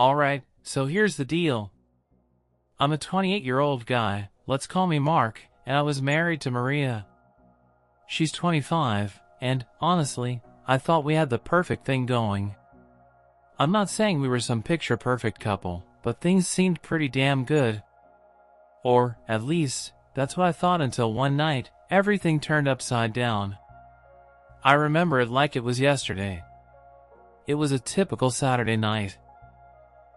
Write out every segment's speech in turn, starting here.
Alright, so here's the deal. I'm a 28-year-old guy, let's call me Mark, and I was married to Maria. She's 25, and, honestly, I thought we had the perfect thing going. I'm not saying we were some picture-perfect couple, but things seemed pretty damn good. Or, at least, that's what I thought until one night, everything turned upside down. I remember it like it was yesterday. It was a typical Saturday night.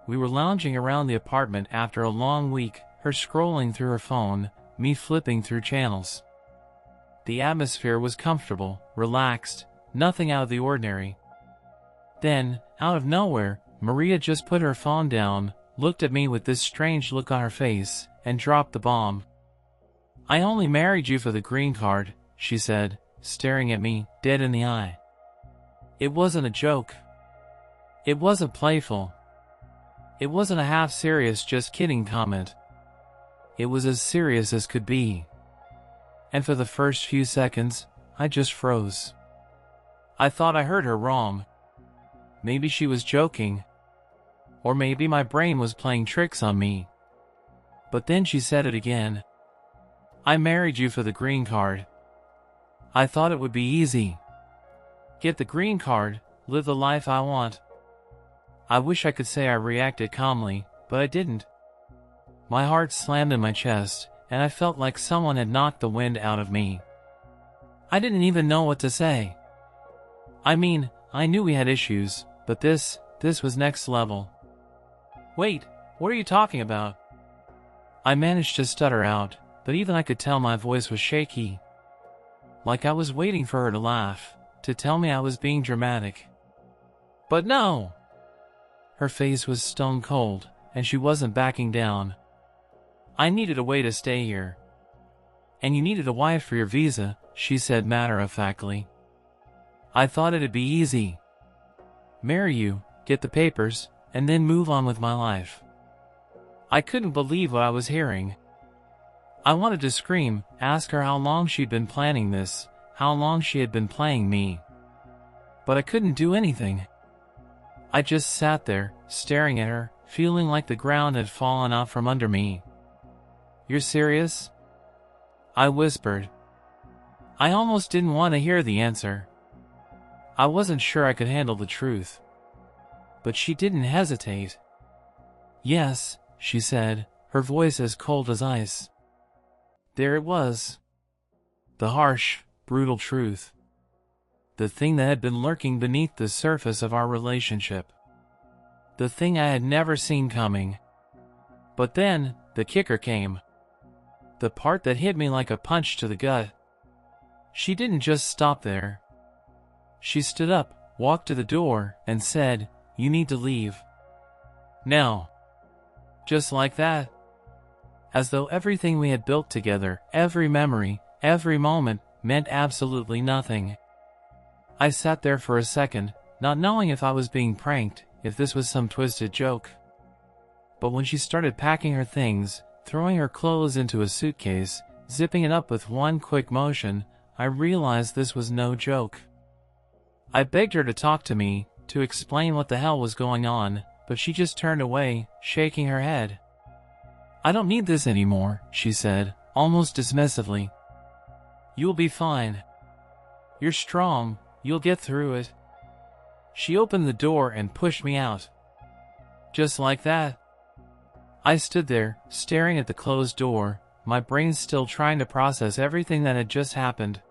We were lounging around the apartment after a long week, her scrolling through her phone, me flipping through channels. The atmosphere was comfortable, relaxed, nothing out of the ordinary. Then, out of nowhere, Maria just put her phone down, looked at me with this strange look on her face, and dropped the bomb. "I only married you for the green card," she said, staring at me, dead in the eye. It wasn't a joke. It wasn't playful. It wasn't a half-serious just kidding comment. It was as serious as could be. And for the first few seconds, I just froze. I thought I heard her wrong. Maybe she was joking. Or maybe my brain was playing tricks on me. But then she said it again. "I married you for the green card. I thought it would be easy. Get the green card, live the life I want." I wish I could say I reacted calmly, but I didn't. My heart slammed in my chest, and I felt like someone had knocked the wind out of me. I didn't even know what to say. I mean, I knew we had issues, but this was next level. "Wait, what are you talking about?" I managed to stutter out, but even I could tell my voice was shaky. Like I was waiting for her to laugh, to tell me I was being dramatic. But no! Her face was stone cold, and she wasn't backing down. "I needed a way to stay here." "And you needed a wife for your visa," she said matter-of-factly. "I thought it'd be easy. Marry you, get the papers, and then move on with my life." I couldn't believe what I was hearing. I wanted to scream, ask her how long she'd been planning this, how long she had been playing me. But I couldn't do anything. I just sat there, staring at her, feeling like the ground had fallen out from under me. "You're serious?" I whispered. I almost didn't want to hear the answer. I wasn't sure I could handle the truth. But she didn't hesitate. "Yes," she said, her voice as cold as ice. There it was. The harsh, brutal truth. The thing that had been lurking beneath the surface of our relationship. The thing I had never seen coming. But then, the kicker came. The part that hit me like a punch to the gut. She didn't just stop there. She stood up, walked to the door, and said, "You need to leave. Now." Just like that. As though everything we had built together, every memory, every moment, meant absolutely nothing. I sat there for a second, not knowing if I was being pranked, if this was some twisted joke. But when she started packing her things, throwing her clothes into a suitcase, zipping it up with one quick motion, I realized this was no joke. I begged her to talk to me, to explain what the hell was going on, but she just turned away, shaking her head. "I don't need this anymore," she said, almost dismissively. "You'll be fine. You're strong, you'll get through it." She opened the door and pushed me out. Just like that. I stood there, staring at the closed door, my brain still trying to process everything that had just happened.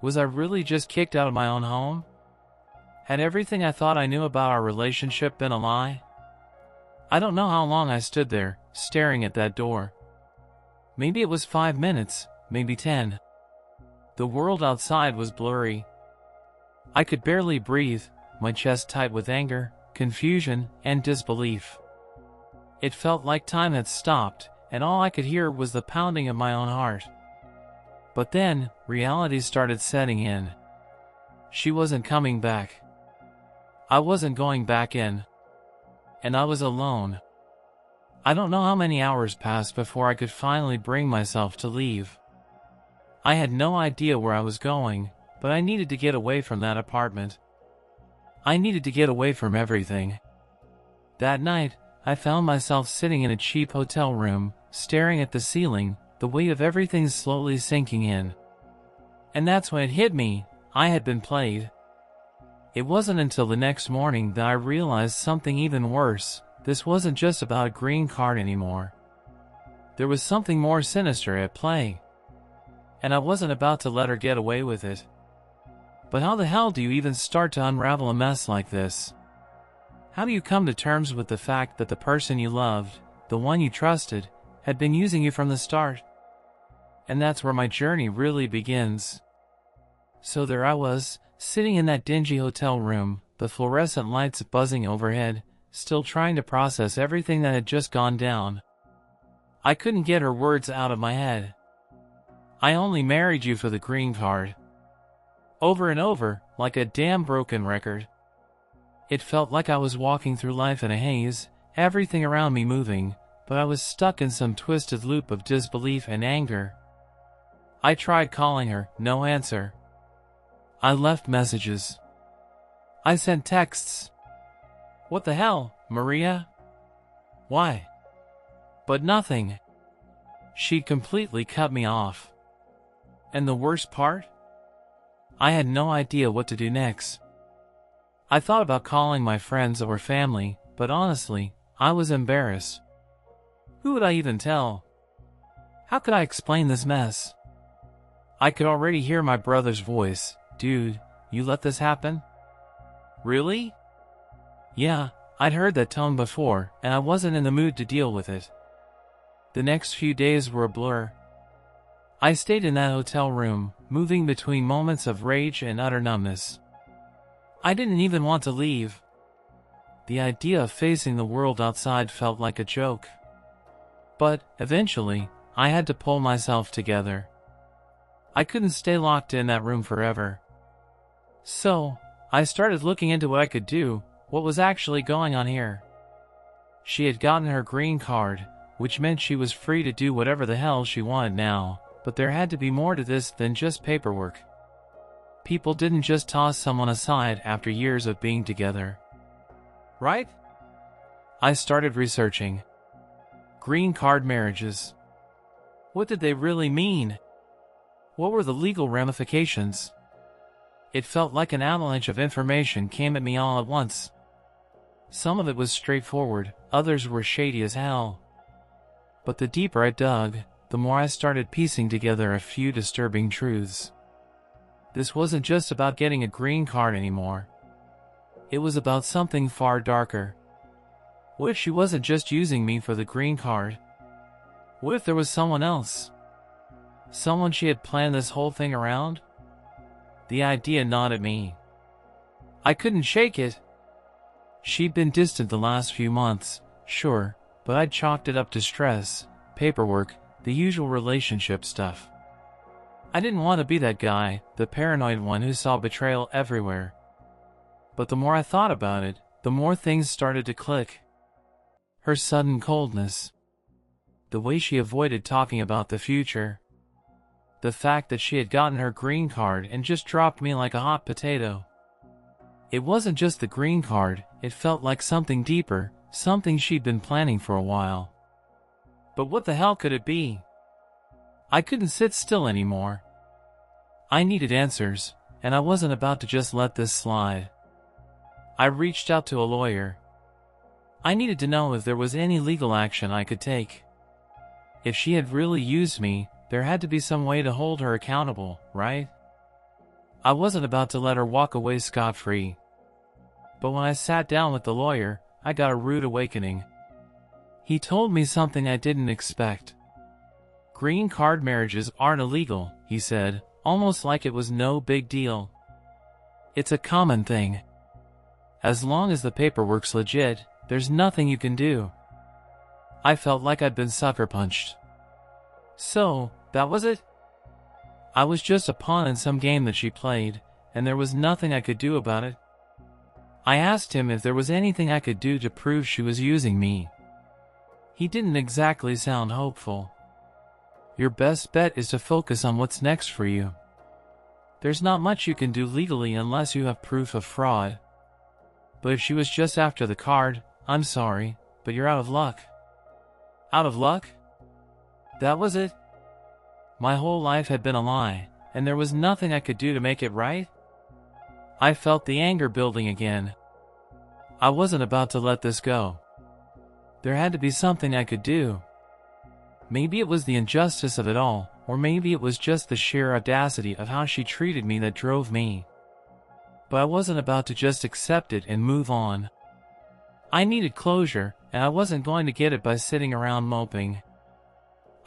Was I really just kicked out of my own home? Had everything I thought I knew about our relationship been a lie? I don't know how long I stood there, staring at that door. Maybe it was 5 minutes, maybe 10. The world outside was blurry. I could barely breathe, my chest tight with anger, confusion, and disbelief. It felt like time had stopped, and all I could hear was the pounding of my own heart. But then, reality started setting in. She wasn't coming back. I wasn't going back in. And I was alone. I don't know how many hours passed before I could finally bring myself to leave. I had no idea where I was going, but I needed to get away from that apartment. I needed to get away from everything. That night, I found myself sitting in a cheap hotel room, staring at the ceiling, the weight of everything slowly sinking in. And that's when it hit me, I had been played. It wasn't until the next morning that I realized something even worse. This wasn't just about a green card anymore. There was something more sinister at play. And I wasn't about to let her get away with it. But how the hell do you even start to unravel a mess like this? How do you come to terms with the fact that the person you loved, the one you trusted, had been using you from the start? And that's where my journey really begins. So there I was, sitting in that dingy hotel room, the fluorescent lights buzzing overhead, still trying to process everything that had just gone down. I couldn't get her words out of my head. I only married you for the green card. Over and over, like a damn broken record. It felt like I was walking through life in a haze, everything around me moving, but I was stuck in some twisted loop of disbelief and anger. I tried calling her, no answer. I left messages. I sent texts. What the hell, Maria? Why? But nothing. She'd completely cut me off. And the worst part? I had no idea what to do next. I thought about calling my friends or family, but honestly, I was embarrassed. Who would I even tell? How could I explain this mess? I could already hear my brother's voice. Dude, you let this happen? Really? Yeah, I'd heard that tone before, and I wasn't in the mood to deal with it. The next few days were a blur. I stayed in that hotel room, moving between moments of rage and utter numbness. I didn't even want to leave. The idea of facing the world outside felt like a joke. But, eventually, I had to pull myself together. I couldn't stay locked in that room forever. So, I started looking into what I could do, what was actually going on here. She had gotten her green card, which meant she was free to do whatever the hell she wanted now, but there had to be more to this than just paperwork. People didn't just toss someone aside after years of being together. Right? I started researching. Green card marriages. What did they really mean? What were the legal ramifications? It felt like an avalanche of information came at me all at once. Some of it was straightforward, others were shady as hell. But the deeper I dug, the more I started piecing together a few disturbing truths. This wasn't just about getting a green card anymore. It was about something far darker. What if she wasn't just using me for the green card? What if there was someone else? Someone she had planned this whole thing around? The idea gnawed at me. I couldn't shake it. She'd been distant the last few months, sure, but I'd chalked it up to stress, paperwork, the usual relationship stuff. I didn't want to be that guy, the paranoid one who saw betrayal everywhere. But the more I thought about it, the more things started to click. Her sudden coldness. The way she avoided talking about the future. The fact that she had gotten her green card and just dropped me like a hot potato. It wasn't just the green card, it felt like something deeper, something she'd been planning for a while. But what the hell could it be? I couldn't sit still anymore. I needed answers, and I wasn't about to just let this slide. I reached out to a lawyer. I needed to know if there was any legal action I could take. If she had really used me, there had to be some way to hold her accountable, right? I wasn't about to let her walk away scot-free. But when I sat down with the lawyer, I got a rude awakening. He told me something I didn't expect. Green card marriages aren't illegal, he said, almost like it was no big deal. It's a common thing. As long as the paperwork's legit, there's nothing you can do. I felt like I'd been sucker punched. So, that was it? I was just a pawn in some game that she played, and there was nothing I could do about it. I asked him if there was anything I could do to prove she was using me. He didn't exactly sound hopeful. Your best bet is to focus on what's next for you. There's not much you can do legally unless you have proof of fraud. But if she was just after the card, I'm sorry, but you're out of luck." Out of luck? That was it? My whole life had been a lie, and there was nothing I could do to make it right? I felt the anger building again. I wasn't about to let this go. There had to be something I could do. Maybe it was the injustice of it all, or maybe it was just the sheer audacity of how she treated me that drove me. But I wasn't about to just accept it and move on. I needed closure, and I wasn't going to get it by sitting around moping.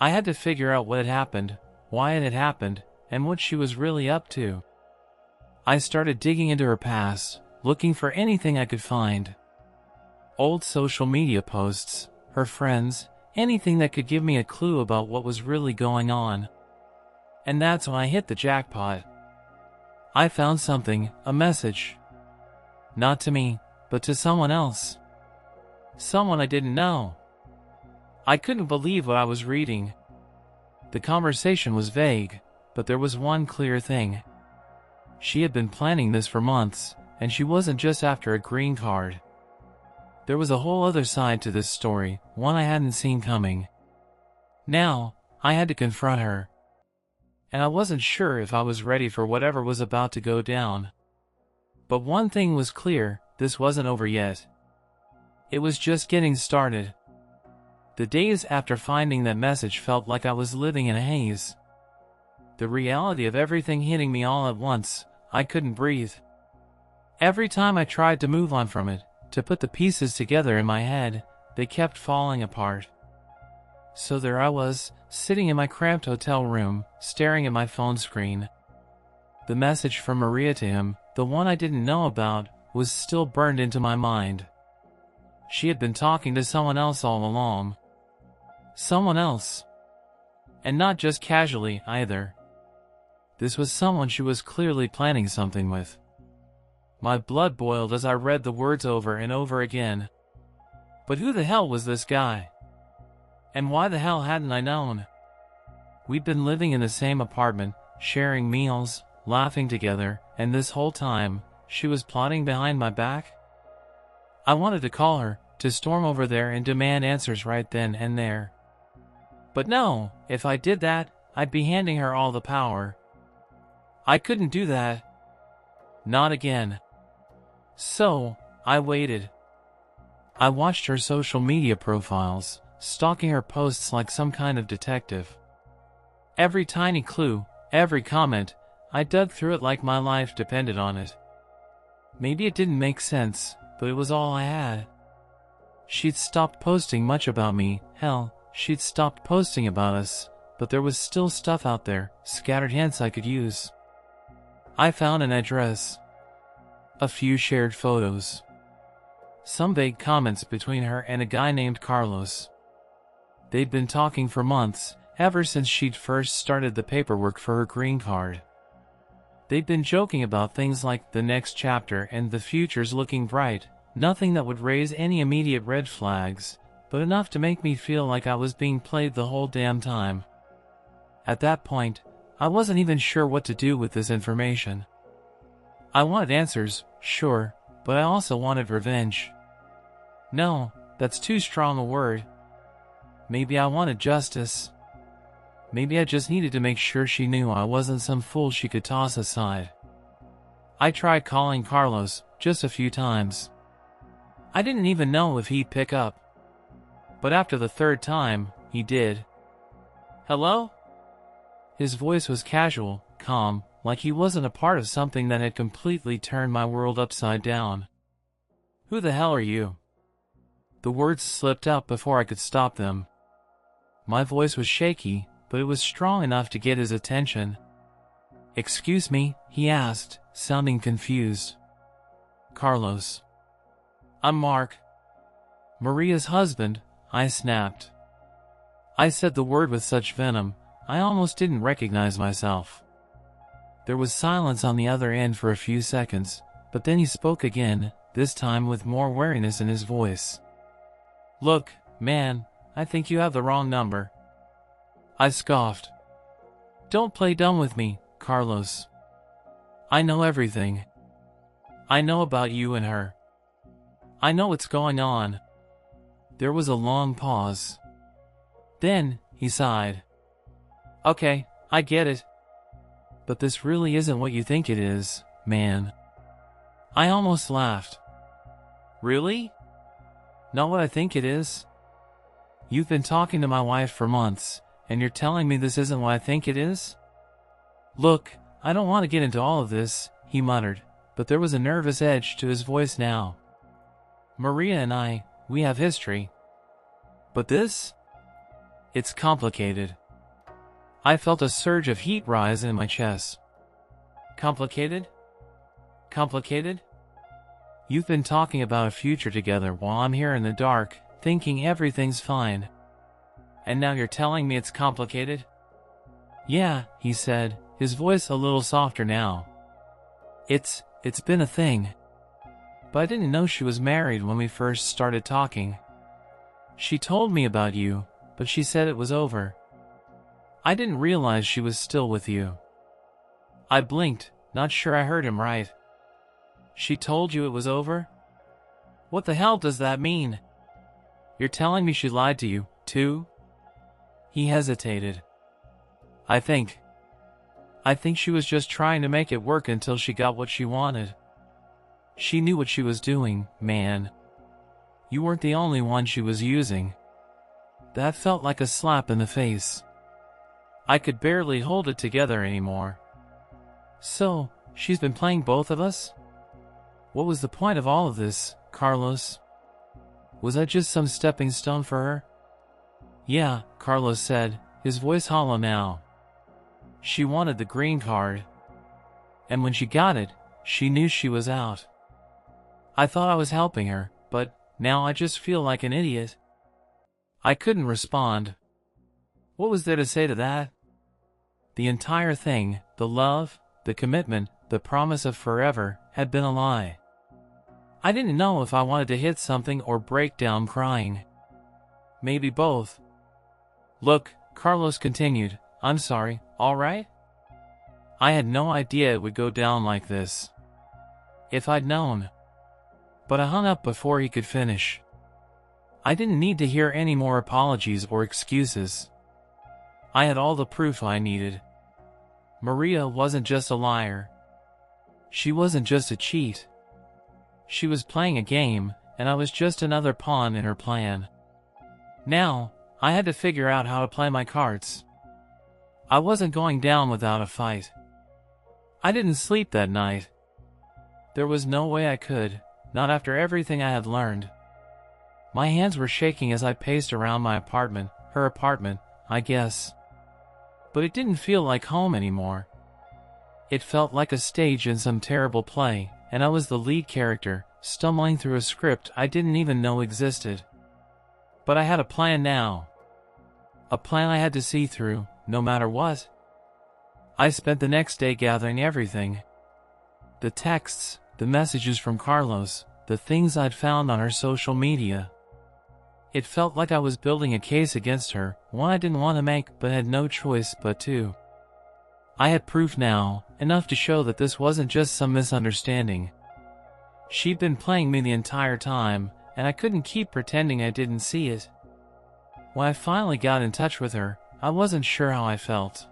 I had to figure out what had happened, why it had happened, and what she was really up to. I started digging into her past, looking for anything I could find. Old social media posts, her friends, anything that could give me a clue about what was really going on. And that's when I hit the jackpot. I found something, a message. Not to me, but to someone else. Someone I didn't know. I couldn't believe what I was reading. The conversation was vague, but there was one clear thing. She had been planning this for months, and she wasn't just after a green card. There was a whole other side to this story, one I hadn't seen coming. Now, I had to confront her. And I wasn't sure if I was ready for whatever was about to go down. But one thing was clear, this wasn't over yet. It was just getting started. The days after finding that message felt like I was living in a haze. The reality of everything hitting me all at once, I couldn't breathe. Every time I tried to move on from it, to put the pieces together in my head, they kept falling apart. So there I was, sitting in my cramped hotel room, staring at my phone screen. The message from Maria to him, the one I didn't know about, was still burned into my mind. She had been talking to someone else all along. Someone else. And not just casually, either. This was someone she was clearly planning something with. My blood boiled as I read the words over and over again. But who the hell was this guy? And why the hell hadn't I known? We'd been living in the same apartment, sharing meals, laughing together, and this whole time, she was plotting behind my back? I wanted to call her, to storm over there and demand answers right then and there. But no, if I did that, I'd be handing her all the power. I couldn't do that. Not again. So, I waited. I watched her social media profiles, stalking her posts like some kind of detective. Every tiny clue, every comment, I dug through it like my life depended on it. Maybe it didn't make sense, but it was all I had. She'd stopped posting much about me, hell, she'd stopped posting about us, but there was still stuff out there, scattered hints I could use. I found an address. A few shared photos. Some vague comments between her and a guy named Carlos. They'd been talking for months, ever since she'd first started the paperwork for her green card. They'd been joking about things like the next chapter and the future's looking bright, nothing that would raise any immediate red flags, but enough to make me feel like I was being played the whole damn time. At that point, I wasn't even sure what to do with this information. I wanted answers, sure, but I also wanted revenge. No, that's too strong a word. Maybe I wanted justice. Maybe I just needed to make sure she knew I wasn't some fool she could toss aside. I tried calling Carlos, just a few times. I didn't even know if he'd pick up. But after the third time, he did. Hello? His voice was casual, calm, like he wasn't a part of something that had completely turned my world upside down. Who the hell are you? The words slipped out before I could stop them. My voice was shaky, but it was strong enough to get his attention. Excuse me, he asked, sounding confused. Carlos. I'm Mark. Maria's husband, I snapped. I said the word with such venom, I almost didn't recognize myself. There was silence on the other end for a few seconds, but then he spoke again, this time with more wariness in his voice. Look, man, I think you have the wrong number. I scoffed. Don't play dumb with me, Carlos. I know everything. I know about you and her. I know what's going on. There was a long pause. Then, he sighed. Okay, I get it. But this really isn't what you think it is, man. I almost laughed. Really? Not what I think it is? You've been talking to my wife for months, and you're telling me this isn't what I think it is? Look, I don't want to get into all of this, he muttered, but there was a nervous edge to his voice now. Maria and we have history. But this? It's complicated. I felt a surge of heat rise in my chest. Complicated? Complicated? You've been talking about a future together while I'm here in the dark, thinking everything's fine. And now you're telling me it's complicated? Yeah, he said, his voice a little softer now. It's been a thing. But I didn't know she was married when we first started talking. She told me about you, but she said it was over. I didn't realize she was still with you. I blinked, not sure I heard him right. She told you it was over? What the hell does that mean? You're telling me she lied to you, too? He hesitated. I think she was just trying to make it work until she got what she wanted. She knew what she was doing, man. You weren't the only one she was using. That felt like a slap in the face. I could barely hold it together anymore. So, she's been playing both of us? What was the point of all of this, Carlos? Was I just some stepping stone for her? Yeah, Carlos said, his voice hollow now. She wanted the green card. And when she got it, she knew she was out. I thought I was helping her, but now I just feel like an idiot. I couldn't respond. What was there to say to that? The entire thing, the love, the commitment, the promise of forever, had been a lie. I didn't know if I wanted to hit something or break down crying. Maybe both. Look, Carlos continued, I'm sorry, all right? I had no idea it would go down like this. If I'd known. But I hung up before he could finish. I didn't need to hear any more apologies or excuses. I had all the proof I needed. Maria wasn't just a liar. She wasn't just a cheat. She was playing a game, and I was just another pawn in her plan. Now, I had to figure out how to play my cards. I wasn't going down without a fight. I didn't sleep that night. There was no way I could, not after everything I had learned. My hands were shaking as I paced around my apartment, her apartment, I guess. But it didn't feel like home anymore. It felt like a stage in some terrible play, and I was the lead character, stumbling through a script I didn't even know existed. But I had a plan now. A plan I had to see through, no matter what. I spent the next day gathering everything. The texts, the messages from Carlos, the things I'd found on her social media. It felt like I was building a case against her, one I didn't want to make but had no choice but to. I had proof now, enough to show that this wasn't just some misunderstanding. She'd been playing me the entire time, and I couldn't keep pretending I didn't see it. When I finally got in touch with her, I wasn't sure how I felt.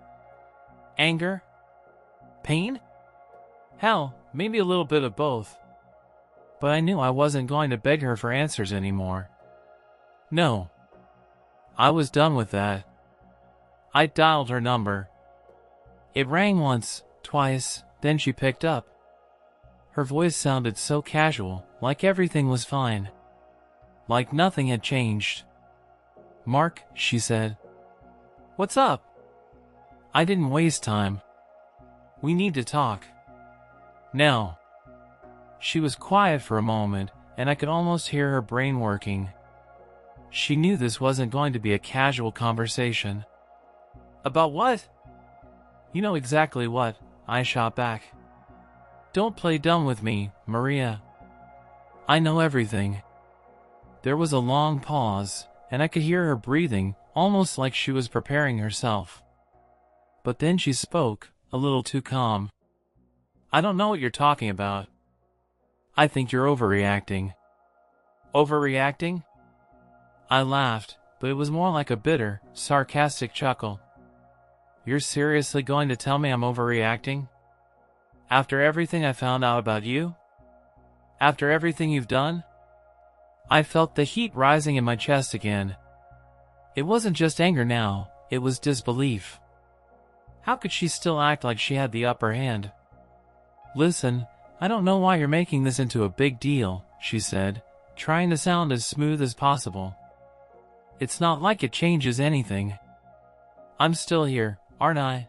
Anger? Pain? Hell, maybe a little bit of both. But I knew I wasn't going to beg her for answers anymore. No. I was done with that. I dialed her number. It rang once, twice, then she picked up. Her voice sounded so casual, like everything was fine. Like nothing had changed. Mark, she said. What's up? I didn't waste time. We need to talk. Now. She was quiet for a moment, and I could almost hear her brain working. She knew this wasn't going to be a casual conversation. About what? You know exactly what, I shot back. Don't play dumb with me, Maria. I know everything. There was a long pause, and I could hear her breathing, almost like she was preparing herself. But then she spoke, a little too calm. I don't know what you're talking about. I think you're overreacting. Overreacting? I laughed, but it was more like a bitter, sarcastic chuckle. You're seriously going to tell me I'm overreacting? After everything I found out about you? After everything you've done? I felt the heat rising in my chest again. It wasn't just anger now, it was disbelief. How could she still act like she had the upper hand? Listen, I don't know why you're making this into a big deal, she said, trying to sound as smooth as possible. It's not like it changes anything. I'm still here, aren't I?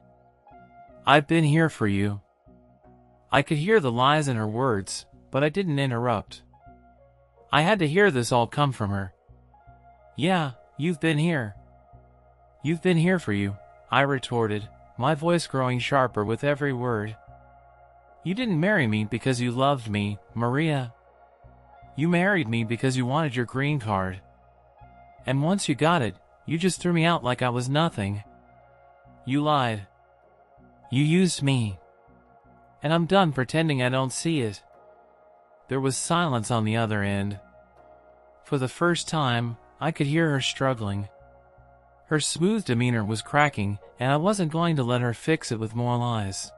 I've been here for you. I could hear the lies in her words, but I didn't interrupt. I had to hear this all come from her. Yeah, you've been here. You've been here for you, I retorted, my voice growing sharper with every word. You didn't marry me because you loved me, Maria. You married me because you wanted your green card. And once you got it, you just threw me out like I was nothing. You lied. You used me. And I'm done pretending I don't see it. There was silence on the other end. For the first time, I could hear her struggling. Her smooth demeanor was cracking, and I wasn't going to let her fix it with more lies.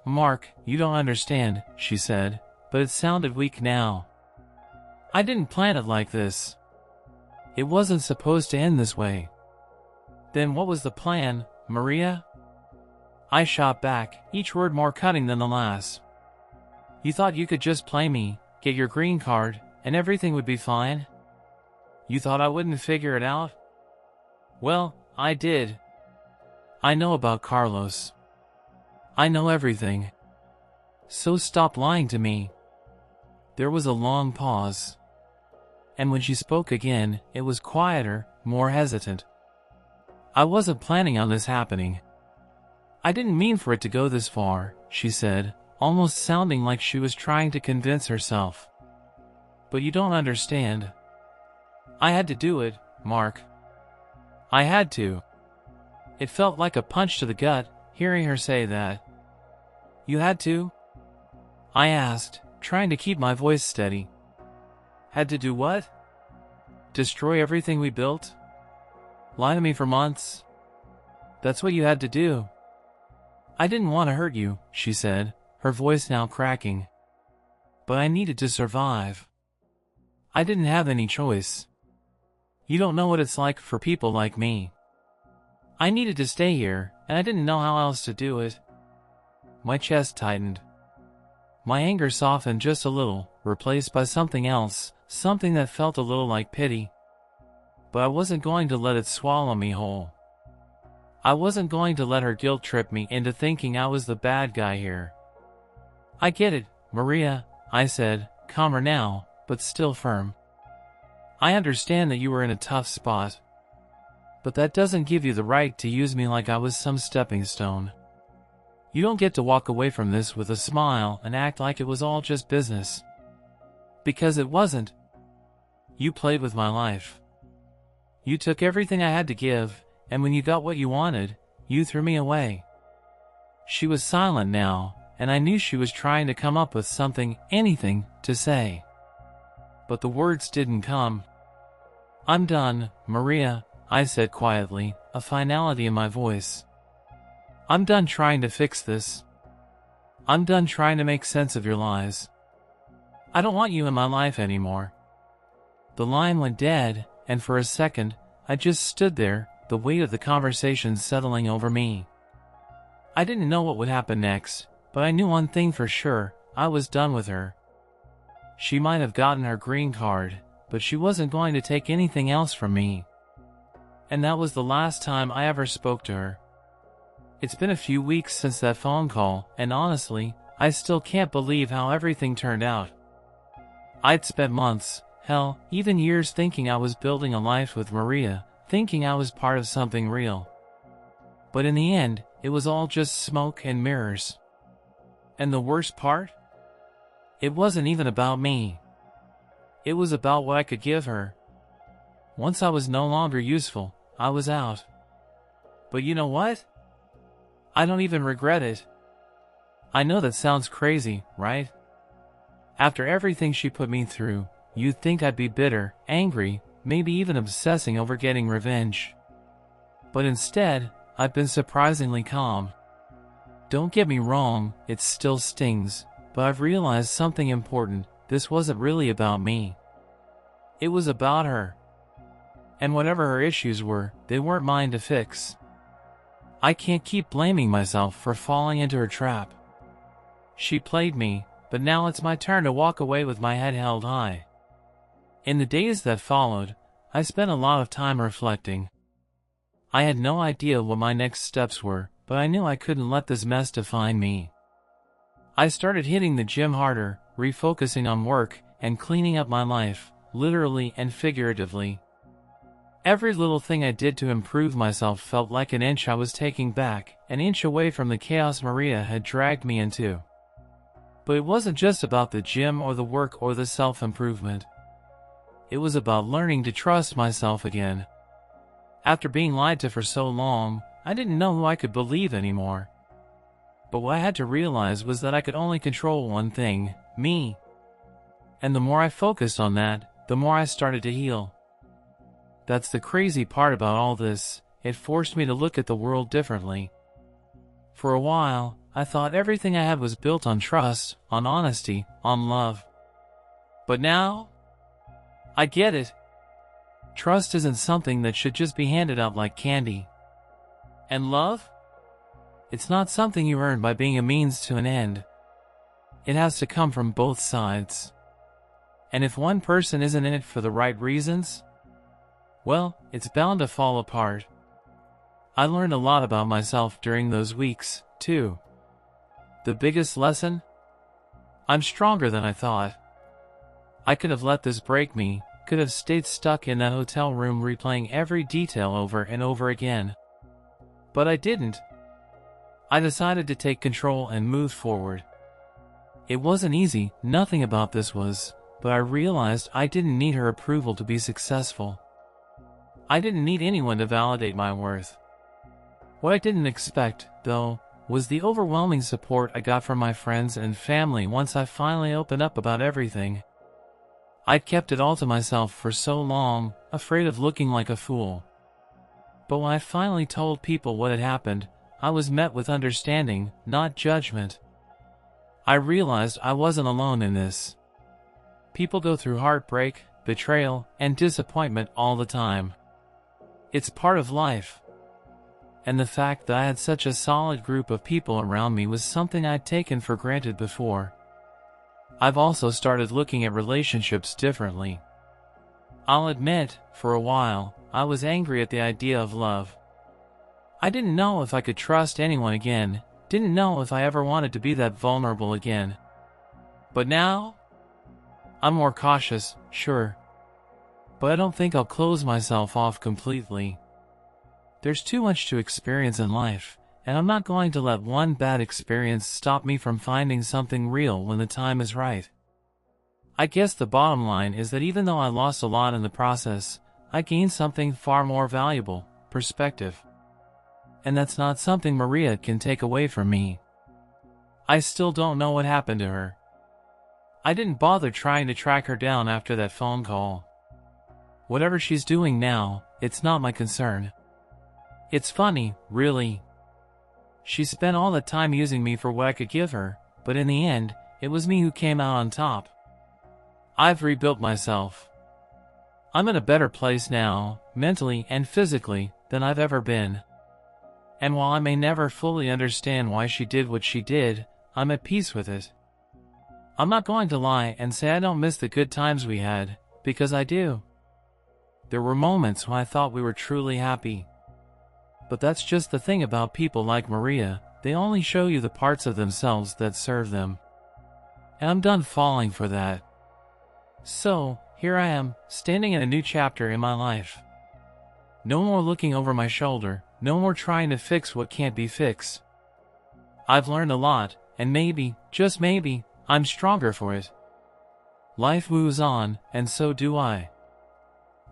Mark, you don't understand, she said, but it sounded weak now. I didn't plan it like this. It wasn't supposed to end this way. Then what was the plan, Maria? I shot back, each word more cutting than the last. You thought you could just play me, get your green card, and everything would be fine? You thought I wouldn't figure it out? Well, I did. I know about Carlos. I know everything. So stop lying to me. There was a long pause. And when she spoke again, it was quieter, more hesitant. I wasn't planning on this happening. I didn't mean for it to go this far, she said, almost sounding like she was trying to convince herself. But you don't understand. I had to do it, Mark. I had to. It felt like a punch to the gut, hearing her say that. You had to? I asked, trying to keep my voice steady. Had to do what? Destroy everything we built? Lie to me for months? That's what you had to do. I didn't want to hurt you, she said, her voice now cracking. But I needed to survive. I didn't have any choice. You don't know what it's like for people like me. I needed to stay here, and I didn't know how else to do it. My chest tightened. My anger softened just a little, replaced by something else, something that felt a little like pity. But I wasn't going to let it swallow me whole. I wasn't going to let her guilt trip me into thinking I was the bad guy here. I get it, Maria, I said, calmer now, but still firm. I understand that you were in a tough spot. But that doesn't give you the right to use me like I was some stepping stone. You don't get to walk away from this with a smile and act like it was all just business. Because it wasn't. You played with my life. You took everything I had to give, and when you got what you wanted, you threw me away. She was silent now, and I knew she was trying to come up with something, anything, to say. But the words didn't come. I'm done, Maria, I said quietly, a finality in my voice. I'm done trying to fix this. I'm done trying to make sense of your lies. I don't want you in my life anymore. The line went dead, and for a second, I just stood there, the weight of the conversation settling over me. I didn't know what would happen next, but I knew one thing for sure, I was done with her. She might have gotten her green card, but she wasn't going to take anything else from me. And that was the last time I ever spoke to her. It's been a few weeks since that phone call, and honestly, I still can't believe how everything turned out. I'd spent months, hell, even years thinking I was building a life with Maria, thinking I was part of something real. But in the end, it was all just smoke and mirrors. And the worst part? It wasn't even about me. It was about what I could give her. Once I was no longer useful, I was out. But you know what? I don't even regret it. I know that sounds crazy, right? After everything she put me through, you'd think I'd be bitter, angry, maybe even obsessing over getting revenge. But instead, I've been surprisingly calm. Don't get me wrong, it still stings, but I've realized something important. This wasn't really about me. It was about her. And whatever her issues were, they weren't mine to fix. I can't keep blaming myself for falling into her trap. She played me, but now it's my turn to walk away with my head held high. In the days that followed, I spent a lot of time reflecting. I had no idea what my next steps were, but I knew I couldn't let this mess define me. I started hitting the gym harder, refocusing on work, and cleaning up my life, literally and figuratively. Every little thing I did to improve myself felt like an inch I was taking back, an inch away from the chaos Maria had dragged me into. But it wasn't just about the gym or the work or the self-improvement. It was about learning to trust myself again. After being lied to for so long, I didn't know who I could believe anymore. But what I had to realize was that I could only control one thing, me. And the more I focused on that, the more I started to heal. That's the crazy part about all this, it forced me to look at the world differently. For a while, I thought everything I had was built on trust, on honesty, on love. But now, I get it. Trust isn't something that should just be handed out like candy. And love? It's not something you earn by being a means to an end. It has to come from both sides. And if one person isn't in it for the right reasons, well, it's bound to fall apart. I learned a lot about myself during those weeks, too. The biggest lesson? I'm stronger than I thought. I could have let this break me, could have stayed stuck in that hotel room replaying every detail over and over again. But I didn't. I decided to take control and move forward. It wasn't easy, nothing about this was, but I realized I didn't need her approval to be successful. I didn't need anyone to validate my worth. What I didn't expect, though, was the overwhelming support I got from my friends and family once I finally opened up about everything. I'd kept it all to myself for so long, afraid of looking like a fool. But when I finally told people what had happened, I was met with understanding, not judgment. I realized I wasn't alone in this. People go through heartbreak, betrayal, and disappointment all the time. It's part of life. And the fact that I had such a solid group of people around me was something I'd taken for granted before. I've also started looking at relationships differently. I'll admit, for a while, I was angry at the idea of love. I didn't know if I could trust anyone again, didn't know if I ever wanted to be that vulnerable again. But now, I'm more cautious, sure. But I don't think I'll close myself off completely. There's too much to experience in life, and I'm not going to let one bad experience stop me from finding something real when the time is right. I guess the bottom line is that even though I lost a lot in the process, I gained something far more valuable, perspective. And that's not something Maria can take away from me. I still don't know what happened to her. I didn't bother trying to track her down after that phone call. Whatever she's doing now, it's not my concern. It's funny, really. She spent all the time using me for what I could give her, but in the end, it was me who came out on top. I've rebuilt myself. I'm in a better place now, mentally and physically, than I've ever been. And while I may never fully understand why she did what she did, I'm at peace with it. I'm not going to lie and say I don't miss the good times we had, because I do. There were moments when I thought we were truly happy. But that's just the thing about people like Maria, they only show you the parts of themselves that serve them. And I'm done falling for that. So, here I am, standing in a new chapter in my life. No more looking over my shoulder, no more trying to fix what can't be fixed. I've learned a lot, and maybe, just maybe, I'm stronger for it. Life moves on, and so do I.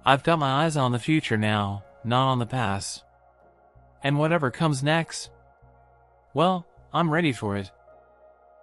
I've got my eyes on the future now, not on the past. And whatever comes next, well, I'm ready for it.